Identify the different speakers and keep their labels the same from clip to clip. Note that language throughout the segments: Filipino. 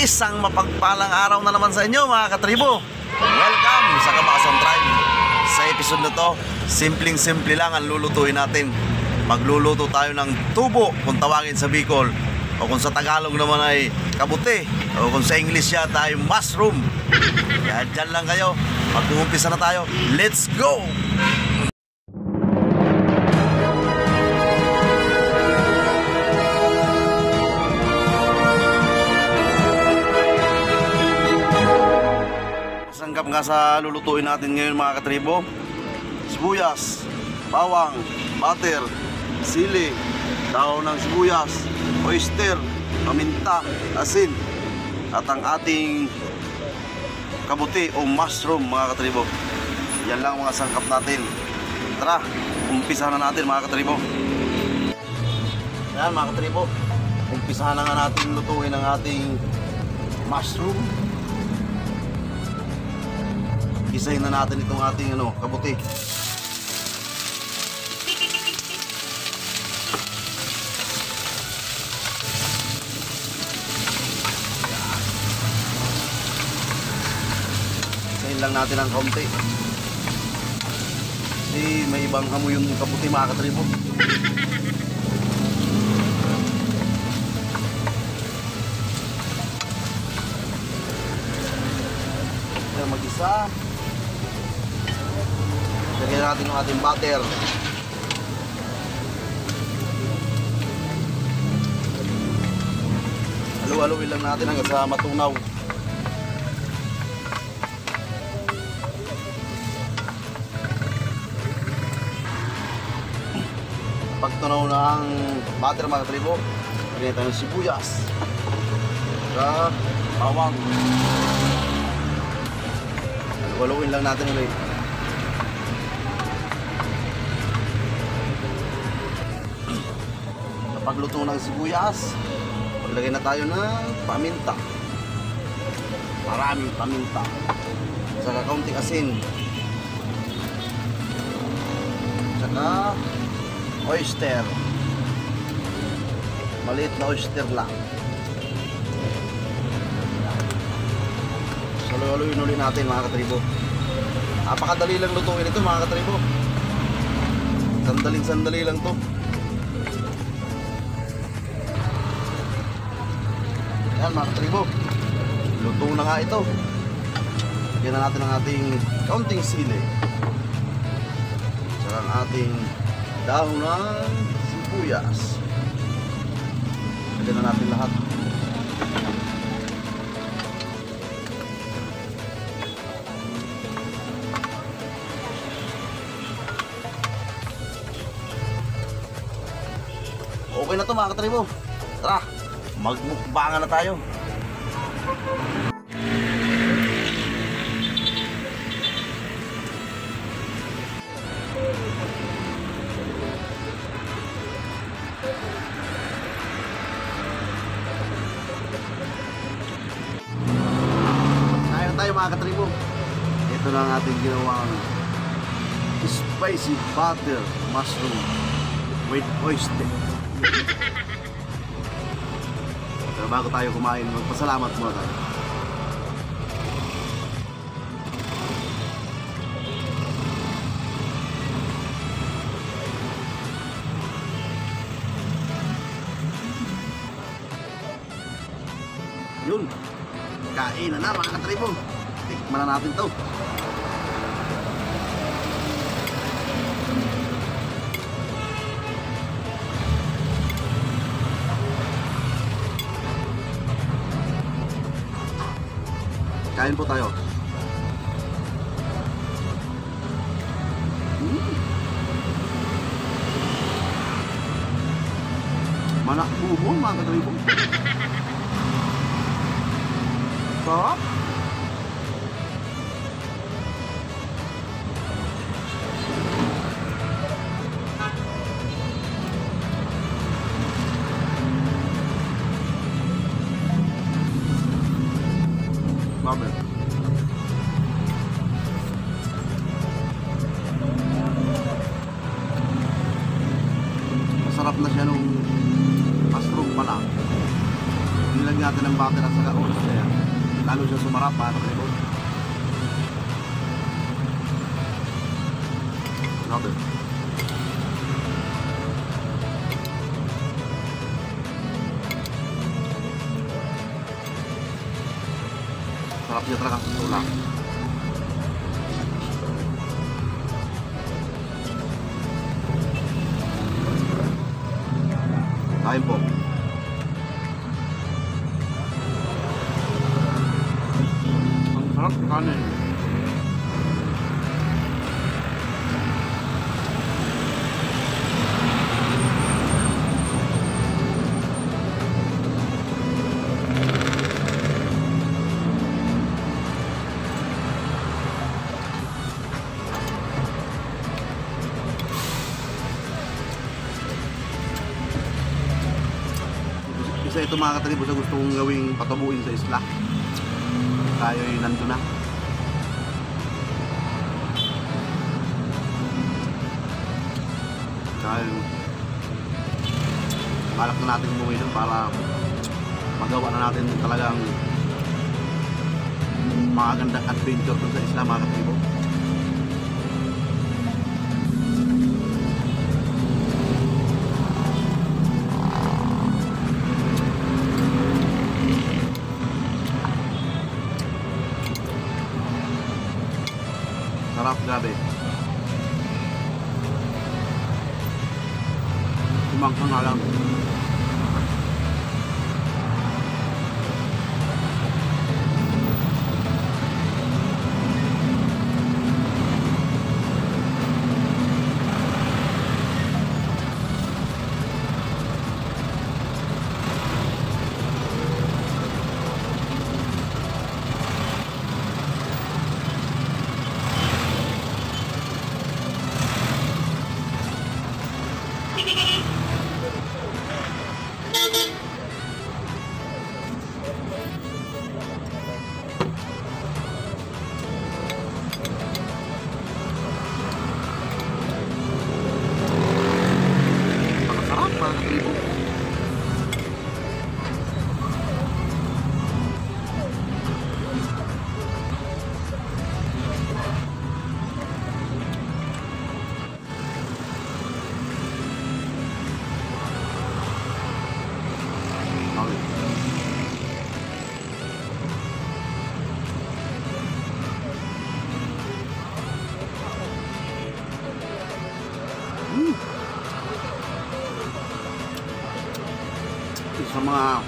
Speaker 1: Isang mapagpalang araw na naman sa inyo mga katribo. Welcome sa Kabasan Tribe. Sa episode na to, simpleng-simple lang ang lulutuin natin. Magluluto tayo ng tubo kung tawagin sa Bicol, o kung sa Tagalog naman ay kabuti, o kung sa English yata ay mushroom. Kaya dyan lang kayo, mag-uumpisa na tayo. Let's go! Sanggap nga sa lulutuin natin ngayon mga katribo: sibuyas, bawang, butter, sili, dahon ng sibuyas, oyster, paminta, asin, at ang ating kabuti o mushroom mga katribo. Yan lang mga sangkap natin. Tara, umpisa na natin mga katribo. Yan mga katribo, umpisa na nga natin lutuin ang ating mushroom. Isahin na natin itong ating kabuti. Isahin lang natin ang kaunti. Kasi may ibang amoy yung kabuti mga katribo. Yan mag-isa. Lagyan natin yung ating butter. Halu-haluin lang natin hanggang sa matunaw. Pag tunaw na ang butter mga katribo, lagyan tayo ng sibuyas at bawang. Halu-haluin lang natin ulit. Pagluto ng sibuyas, maglagay na tayo ng paminta. Maraming paminta. Saka kaunting asin. Saka oyster. Maliit na oyster lang. Saluhin ulit natin mga katribo. Napakadali lang lutuin ito mga katribo. Sandali lang to. Yan mga katribo, luto na nga ito. Lagyan na natin ang ating kaunting sili, saka ang ating dahon ng sibuyas. Lagyan na natin lahat. Okay na to mga katribo. Tara, magmukbangan na tayo. Kain tayo mga katribo. Ito na ang ating ginawang spicy butter mushroom with oyster. Bago tayo kumain, magpasalamat muna tayo. Yun, kain na mga katribo. Tikman na natin to. Kain po tayo. Manak buho mga katribo. Sarap. Mabe. Masarap na siya nung mushroom pa lang. Nilagyan natin ng butter at saka oyster. lalo siya sumarap mga katribo. Grabe. Sarap niya talaga sa tulak. Kain po. Ang sarap kanin. Isa ito mga katribo sa gusto kong gawing patubuin sa isla. Tayo'y nandun na. Dahil balak na natin umuwi doon para magawa na natin talagang magandang adventure doon sa isla mga katribo. Sarap, grabe. Kumangkang nga lang. Sa mga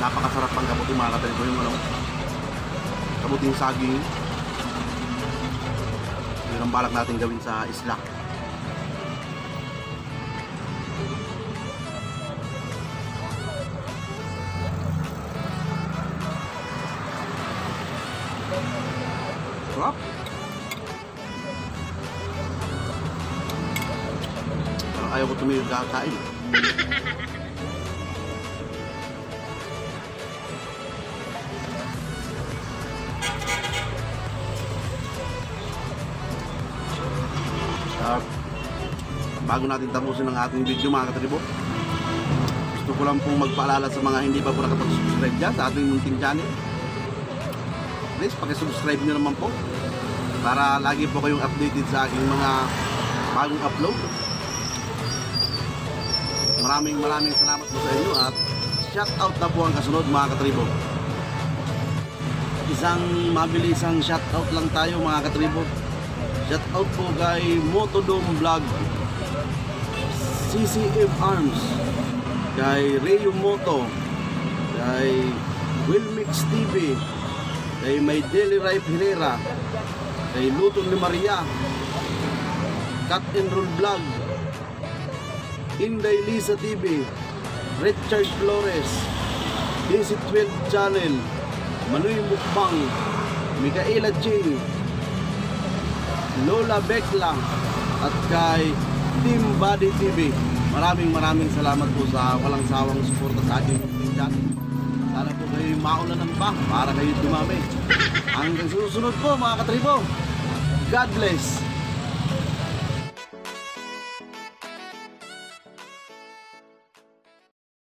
Speaker 1: napakasarap pang kabuting mga katribo, yung ano, kabuting saging. Yun ang balak natin gawin sa isla. Sarap. Pero ayaw ko tumigil kakain. Bago natin tapusin ang ating video mga katribo, gusto ko lang pong magpaalala sa mga hindi pa po nakapag-subscribe dyan sa ating munting channel. Please pakisubscribe nyo naman po para lagi po kayong updated sa aking mga bagong upload. Maraming salamat po sa inyo at shout out na po ang kasunod mga katribo. Isang mabilisang shout out lang tayo mga katribo. Shout out po kay Motodome Vlog, CCM Arms, kay Rayo Moto, kay Wilmix TV, kay My Daily Life Hilera, kay Lutong ni Maria, Cut and Roll Vlog, Inday Lisa TV, Richard Flores, DC12 Channel, Manoy Mukbang, Mikaela Ching, Lola Bekla, at kay Team Body TV. Maraming salamat po sa walang sawang suporta sa aking channel. Sana po kayo maulanan pa para kayo dumami. Hanggang susunod po mga katribo. God bless.